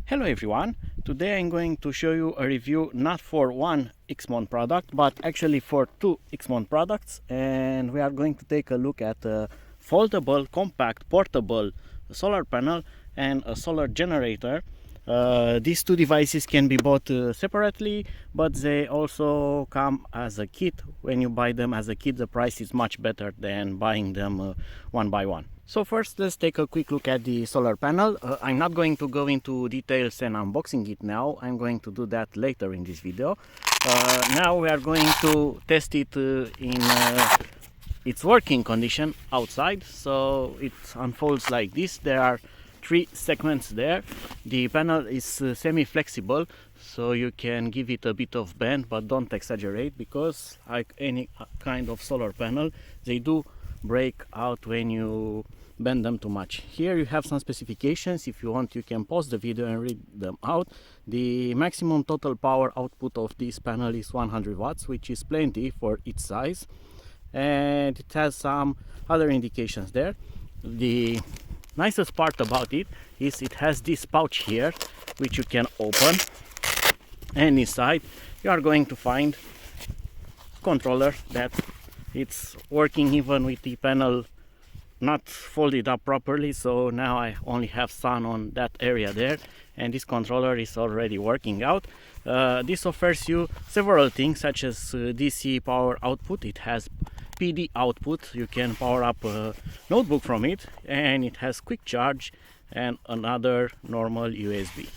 Hello everyone, today I'm going to show you a review not for one Xmund product but actually for two Xmund products, and we are going to take a look at a foldable, compact, portable solar panel and a solar generator. These two devices can be bought separately, but they also come as a kit. When you buy them as a kit, the price is much better than buying them one by one. So first, let's take a quick look at the solar panel. I'm not going to go into details and unboxing it now. I'm going to do that later in this video. Now we are going to test it in its working condition outside. So it unfolds like this. There are three segments there. The panel is semi-flexible, so you can give it a bit of bend, but don't exaggerate, because like any kind of solar panel, they do break out when you bend them too much. Here you have some specifications. If you want, you can pause the video and read them out. The maximum total power output of this panel is 100 watts, which is plenty for its size, and it has some other indications there. The nicest part about it is it has this pouch here which you can open, and inside you are going to find a controller that it's working even with the panel not folded up properly. So now I only have sun on that area there, and this controller is already working out. This offers you several things, such as DC power output. It has PD output, you can power up a notebook from it, and it has quick charge and another normal USB.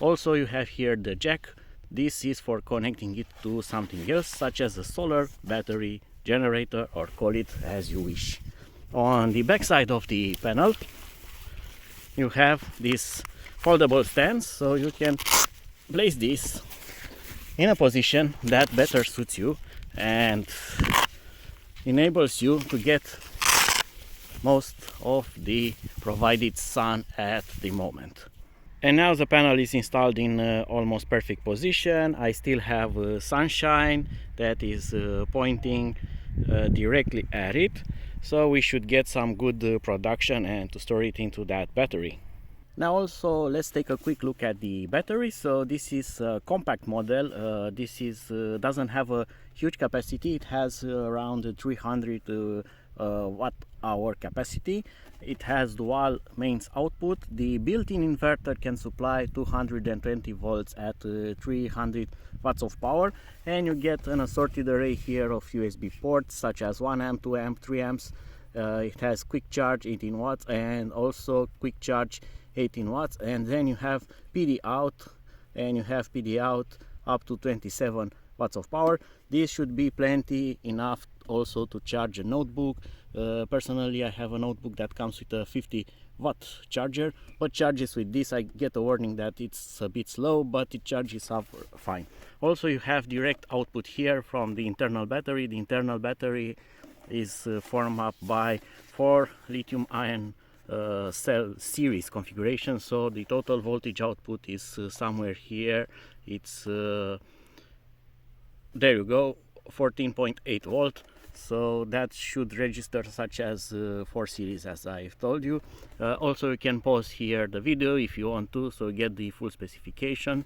Also you have here the jack. This is for connecting it to something else, such as a solar battery, generator, or call it as you wish. On the back side of the panel you have this foldable stands, so you can place this in a position that better suits you and enables you to get most of the provided sun at the moment. And now the panel is installed in almost perfect position. I still have sunshine that is pointing directly at it, so we should get some good production and to store it into that battery. Now also let's take a quick look at the battery. So this is a compact model. This is doesn't have a huge capacity. It has around 300 watt hour capacity. It has dual mains output. The built-in inverter can supply 220 volts at 300 watts of power, and you get an assorted array here of USB ports, such as 1 amp, 2 amp, 3 amps. It has quick charge 18 watts and also quick charge 18 watts, and then you have PD out, and you have PD out up to 27 watts of power. This should be plenty enough also to charge a notebook. Personally, I have a notebook that comes with a 50 watt charger, but charges with this I get a warning that it's a bit slow, but it charges up fine. Also you have direct output here from the internal battery. The internal battery is formed up by 4 lithium ion cell series configuration, so the total voltage output is somewhere here. It's there you go, 14.8 volt. So that should register such as 4 series, as I've told you. Also you can pause here the video if you want to, so get the full specification.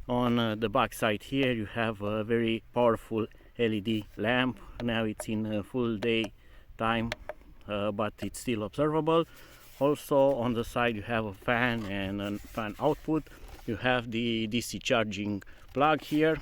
On the back side here you have a very powerful LED lamp. Now it's in full day time, but it's still observable. Also on the side you have a fan and a fan output. You have the DC charging plug here,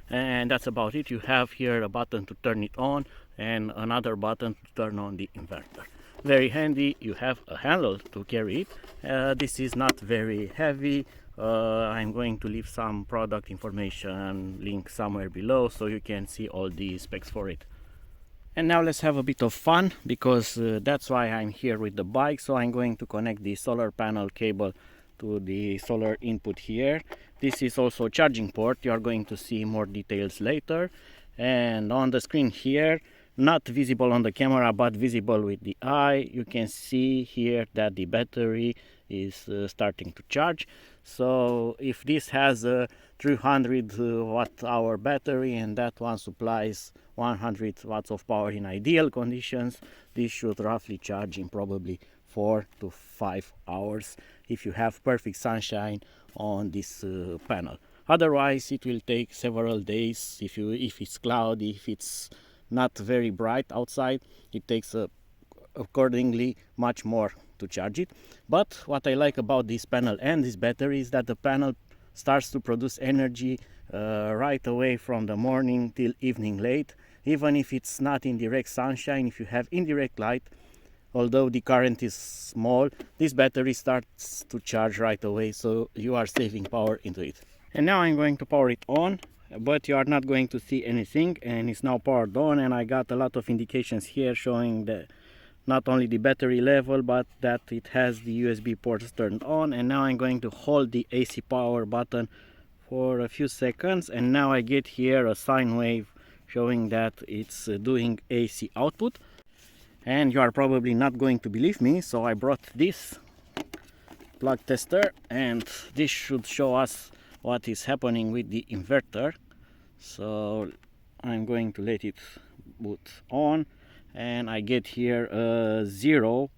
and that's about it. You have here a button to turn it on and another button to turn on the inverter. Very handy. You have a handle to carry it. This is not very heavy. I'm going to leave some product information link somewhere below so you can see all the specs for it. And now let's have a bit of fun, because that's why I'm here with the bike. So I'm going to connect the solar panel cable to the solar input here. This is also a charging port. You are going to see more details later. And on the screen here, not visible on the camera but visible with the eye, you can see here that the battery is starting to charge. So if this has a 300 watt hour battery and that one supplies 100 watts of power in ideal conditions, this should roughly charge in probably 4 to 5 hours if you have perfect sunshine on this panel. Otherwise it will take several days. If it's cloudy, if it's not very bright outside, it takes accordingly much more to charge it. But what I like about this panel and this battery is that the panel starts to produce energy right away from the morning till evening late. Even if it's not in direct sunshine, if you have indirect light, although the current is small, this battery starts to charge right away, so you are saving power into it. And now I'm going to power it on, but you are not going to see anything, and it's now powered on, and I got a lot of indications here showing that not only the battery level, but that it has the USB ports turned on. And now I'm going to hold the AC power button for a few seconds, and now I get here a sine wave showing that it's doing AC output. And you are probably not going to believe me, so I brought this plug tester, and this should show us what is happening with the inverter. So I'm going to let it boot on, and I get here a 0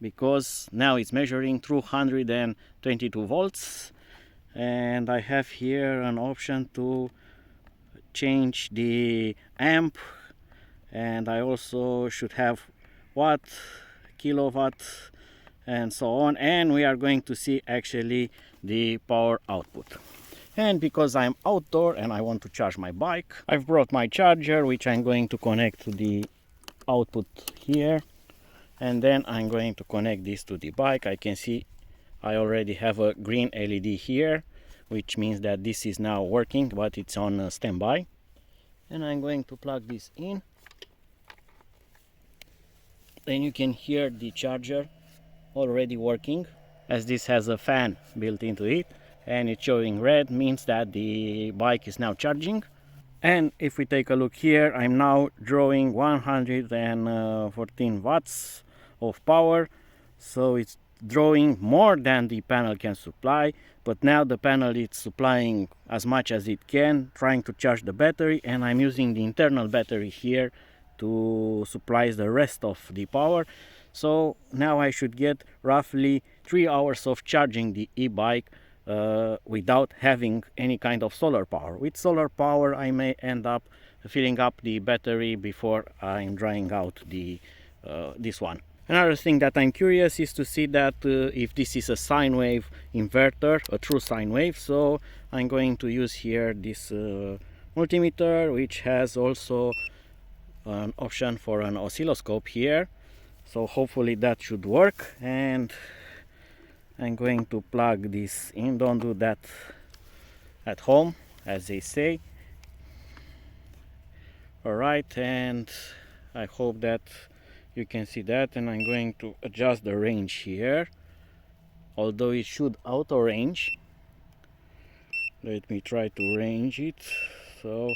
because now it's measuring 222 volts, and I have here an option to change the amp, and I also should have watt, kilowatt, and so on, and we are going to see actually the power output. And because I'm outdoor and I want to charge my bike, I've brought my charger, which I'm going to connect to the output here, and then I'm going to connect this to the bike. I can see I already have a green LED here, which means that this is now working, but it's on standby. And I'm going to plug this in. Then you can hear the charger already working, as this has a fan built into it, and it's showing red, means that the bike is now charging. And if we take a look here, I'm now drawing 114 watts of power, so it's drawing more than the panel can supply. But now the panel is supplying as much as it can, trying to charge the battery, and I'm using the internal battery here to supply the rest of the power. So now I should get roughly 3 hours of charging the e-bike without having any kind of solar power. With solar power I may end up filling up the battery before I'm drying out the this one. Another thing that I'm curious is to see that if this is a sine wave inverter, a true sine wave. So I'm going to use here this multimeter, which has also an option for an oscilloscope here. So hopefully that should work, and I'm going to plug this in. Don't do that at home, as they say. Alright, and I hope that you can see that, and I'm going to adjust the range here, although it should auto range. Let me try to range it. So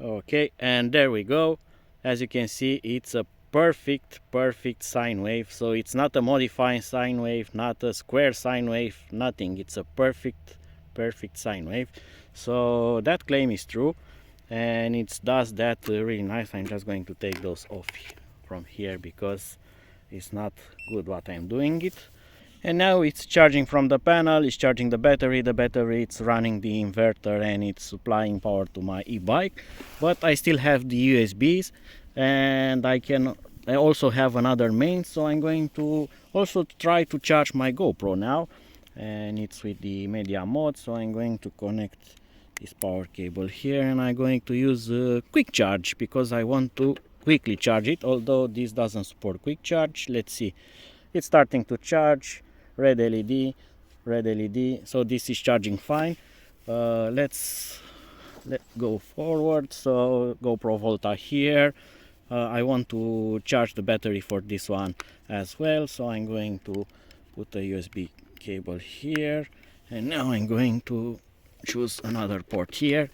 okay, and there we go. As you can see, it's a perfect sine wave. So it's not a modifying sine wave, not a square sine wave, nothing. It's a perfect sine wave. So that claim is true, and it does that really nice. I'm just going to take those off from here because it's not good what I'm doing it. And now it's charging from the panel, it's charging the battery, it's running the inverter, and it's supplying power to my e-bike. But I still have the USBs, and I also have another main, so I'm going to also try to charge my GoPro now, and it's with the media mode. So I'm going to connect this power cable here, and I'm going to use quick charge because I want to quickly charge it, although this doesn't support quick charge. Let's see, it's starting to charge. Red LED, so this is charging fine. Let's go forward. So GoPro Volta here. I want to charge the battery for this one as well, so I'm going to put a USB cable here, and now I'm going to choose another port here.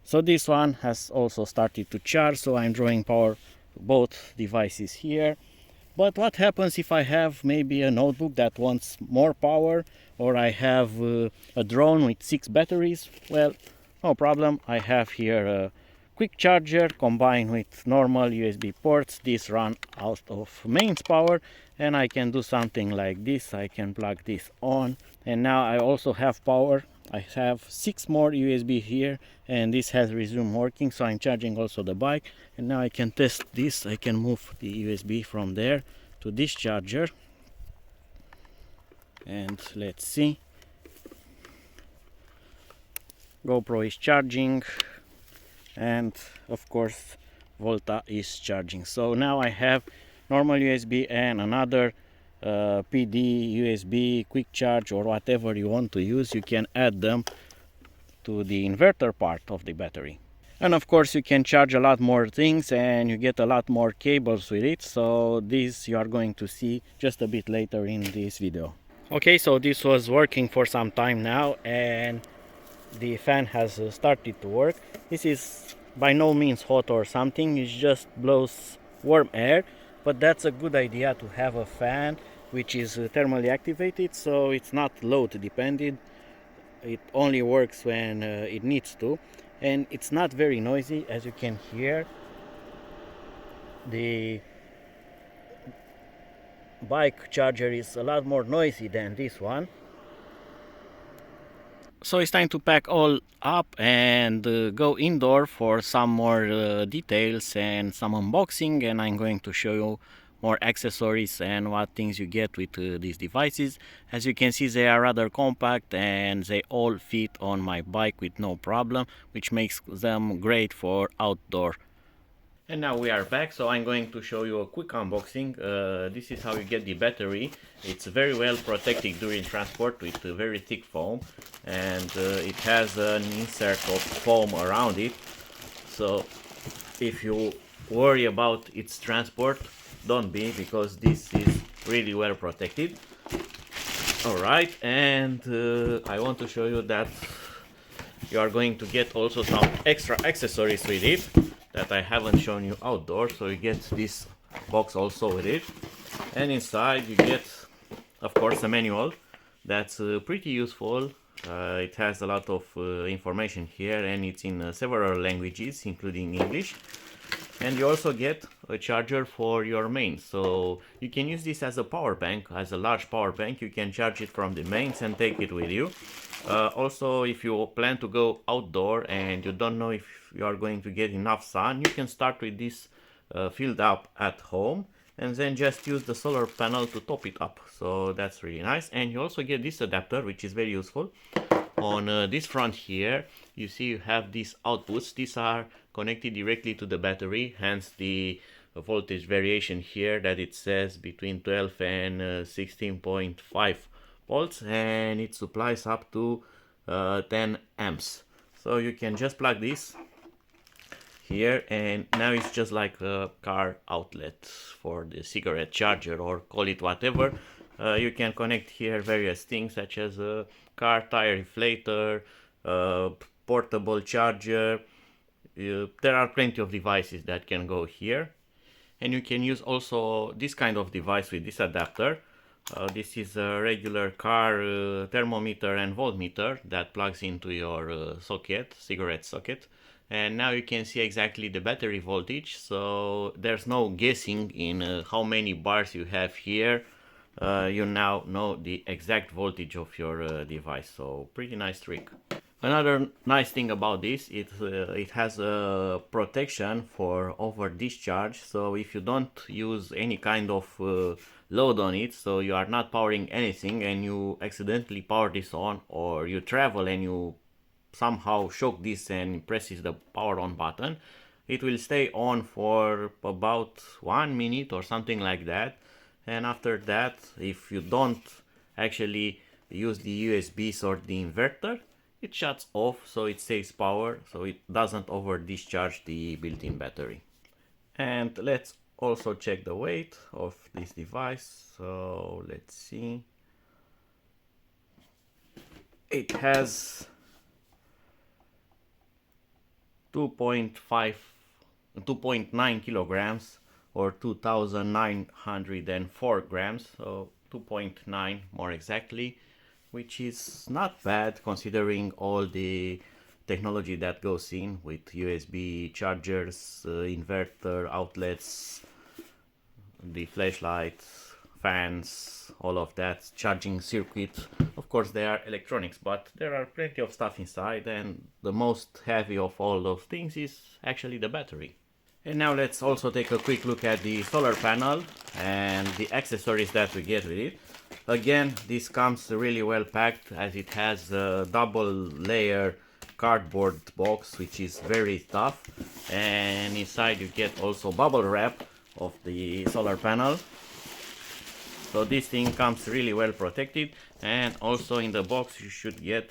So this one has also started to charge, so I'm drawing power to both devices here. But what happens if I have maybe a notebook that wants more power, or I have a drone with 6 batteries? Well, no problem. I have here a quick charger combined with normal USB ports. This run out of mains power, and I can do something like this. I can plug this on, and now I also have power. I have 6 more USB here, and this has resumed working, so I'm charging also the bike. And now I can test this. I can move the USB from there to this charger, and let's see. GoPro is charging, and of course Volta is charging. So now I have normal USB and another PD USB quick charge, or whatever you want to use. You can add them to the inverter part of the battery, and of course you can charge a lot more things and you get a lot more cables with it. So this you are going to see just a bit later in this video. Okay, so this was working for some time now, and the fan has started to work. This is by no means hot or something, it just blows warm air, but that's a good idea to have a fan which is thermally activated, so it's not load dependent. It only works when it needs to, and it's not very noisy. As you can hear, the bike charger is a lot more noisy than this one. So it's time to pack all up and go indoor for some more details and some unboxing, and I'm going to show you more accessories and what things you get with these devices. As you can see, they are rather compact and they all fit on my bike with no problem, which makes them great for outdoor. And now we are back, so I'm going to show you a quick unboxing. This is how you get the battery. It's very well protected during transport with very thick foam, and it has an insert of foam around it. So if you worry about its transport, don't be, because this is really well protected. Alright, and I want to show you that you are going to get also some extra accessories with it that I haven't shown you outdoors. So you get this box also with it, and inside you get, of course, a manual that's pretty useful. It has a lot of information here, and it's in several languages including English. And you also get a charger for your mains, so you can use this as a power bank, as a large power bank. You can charge it from the mains and take it with you. Also, if you plan to go outdoor and you don't know if you are going to get enough sun, you can start with this filled up at home, and then just use the solar panel to top it up. So that's really nice. And you also get this adapter, which is very useful. On this front here, you see you have these outputs. These are connected directly to the battery, hence the voltage variation here that it says between 12 and 16.5 volts, and it supplies up to 10 amps. So you can just plug this here, and now it's just like a car outlet for the cigarette charger, or call it whatever. You can connect here various things such as a car tire inflator, portable charger. There are plenty of devices that can go here, and you can use also this kind of device with this adapter. This is a regular car thermometer and voltmeter that plugs into your socket, cigarette socket, and now you can see exactly the battery voltage, so there's no guessing in how many bars you have here. You now know the exact voltage of your device, so pretty nice trick. Another nice thing about this, it has a protection for over discharge. So if you don't use any kind of load on it, so you are not powering anything and you accidentally power this on, or you travel and you somehow shock this and presses the power on button, it will stay on for about 1 minute or something like that. And after that, if you don't actually use the USBs or the inverter, it shuts off, so it saves power, so it doesn't over discharge the built-in battery. And let's also check the weight of this device. So let's see. It has 2.9 kilograms, or 2,904 grams, so 2.9 more exactly, which is not bad considering all the technology that goes in with USB chargers, inverter outlets, the flashlight, fans, all of that, charging circuit. Of course they are electronics, but there are plenty of stuff inside, and the most heavy of all those things is actually the battery. And now let's also take a quick look at the solar panel and the accessories that we get with it. Again, this comes really well packed, as it has a double layer cardboard box which is very tough, and inside you get also bubble wrap of the solar panel. So this thing comes really well protected, and also in the box you should get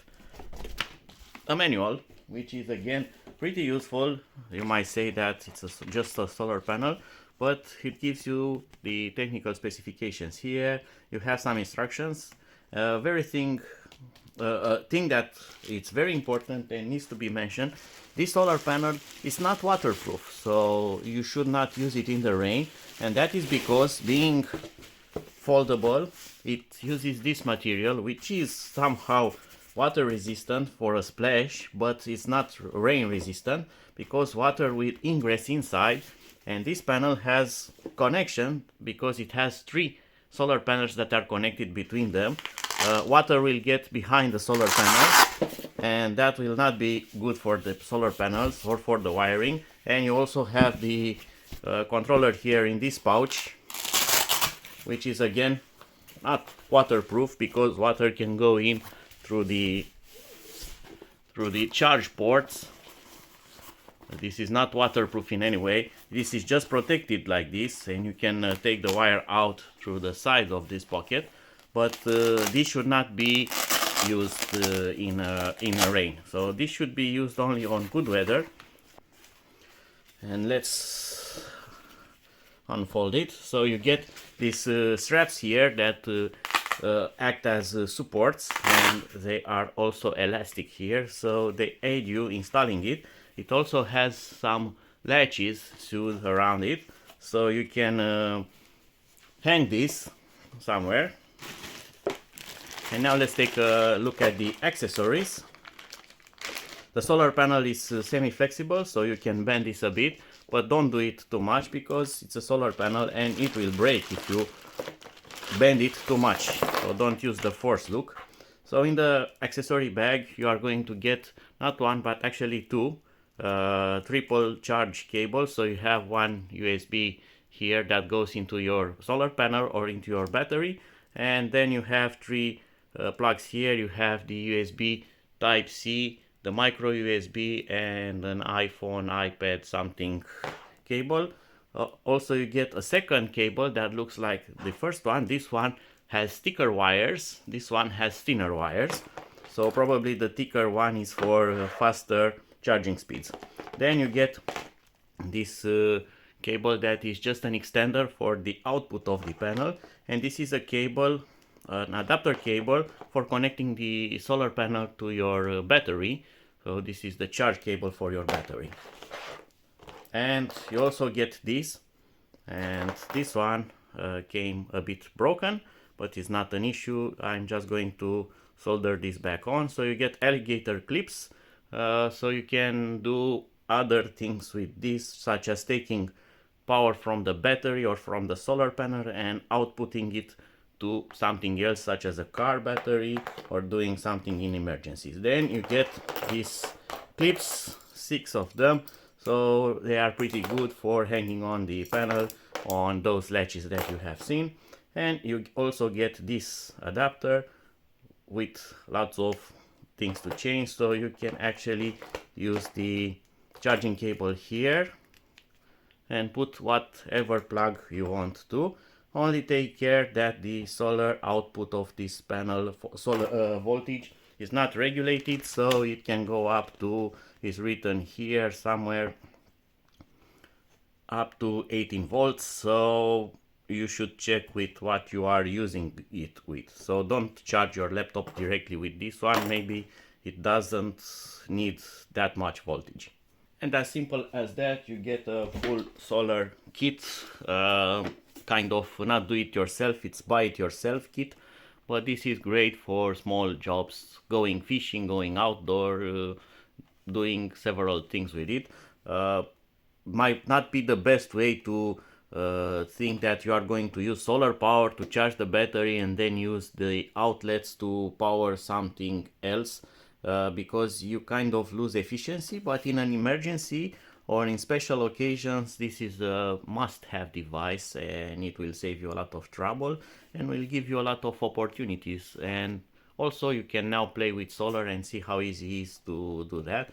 a manual, which is again pretty useful. You might say that it's just a solar panel, but it gives you the technical specifications. Here you have some instructions. Thing that it's very important and needs to be mentioned: this solar panel is not waterproof, so you should not use it in the rain, and that is because, being foldable, it uses this material which is somehow water resistant for a splash, but it's not rain resistant because water will ingress inside, and this panel has connection because it has 3 solar panels that are connected between them. Water will get behind the solar panels, and that will not be good for the solar panels or for the wiring. And you also have the controller here in this pouch, which is again not waterproof because water can go in through the charge ports. This is not waterproof in any way. This is just protected like this, and you can take the wire out through the side of this pocket, but this should not be used in a rain. So this should be used only on good weather. And let's unfold it. So you get these straps here that act as supports, and they are also elastic here, so they aid you installing it. It also has some latches sewed around it, so you can hang this somewhere. And now let's take a look at the accessories. The solar panel is semi-flexible, so you can bend this a bit, but don't do it too much because it's a solar panel and it will break if you bend it too much. So don't use the force look. So in the accessory bag you are going to get not one but actually 2 triple charge cables. So you have one USB here that goes into your solar panel or into your battery, and then you have 3 plugs here. You have the USB type C, the micro USB, and an iPhone, iPad something cable. Also you get a second cable that looks like the first one. This one has thicker wires, this one has thinner wires, so probably the thicker one is for faster charging speeds. Then you get this cable that is just an extender for the output of the panel, and this is a cable, an adapter cable for connecting the solar panel to your battery. So this is the charge cable for your battery. And you also get this, and this one came a bit broken, but it's not an issue. I'm just going to solder this back on. So you get alligator clips, so you can do other things with this, such as taking power from the battery or from the solar panel and outputting it to something else, such as a car battery, or doing something in emergencies. Then you get these clips, 6 of them, so they are pretty good for hanging on the panel on those latches that you have seen. And you also get this adapter with lots of things to change, so you can actually use the charging cable here and put whatever plug you want to. Only take care that the solar output of this panel, solar voltage, is not regulated, so it can go up to, is written here somewhere, up to 18 volts. So you should check with what you are using it with. So don't charge your laptop directly with this one, maybe it doesn't need that much voltage. And as simple as that, you get a full solar kit, kind of not do it yourself, it's buy it yourself kit, but this is great for small jobs, going fishing, going outdoor, doing several things with it. Might not be the best way to think that you are going to use solar power to charge the battery and then use the outlets to power something else, because you kind of lose efficiency. But in an emergency or in special occasions, this is a must-have device, and it will save you a lot of trouble and will give you a lot of opportunities. And also you can now play with solar and see how easy it is to do that.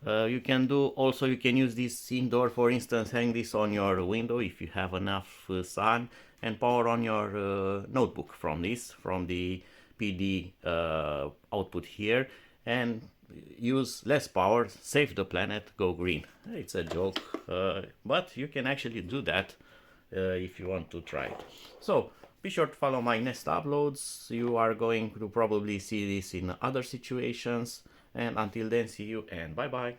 You can use this indoor, for instance, hang this on your window if you have enough sun, and power on your notebook from the PD output here, and use less power, save the planet, go green. It's a joke, but you can actually do that if you want to try it. So be sure to follow my next uploads. You are going to probably see this in other situations. And until then, see you and bye bye.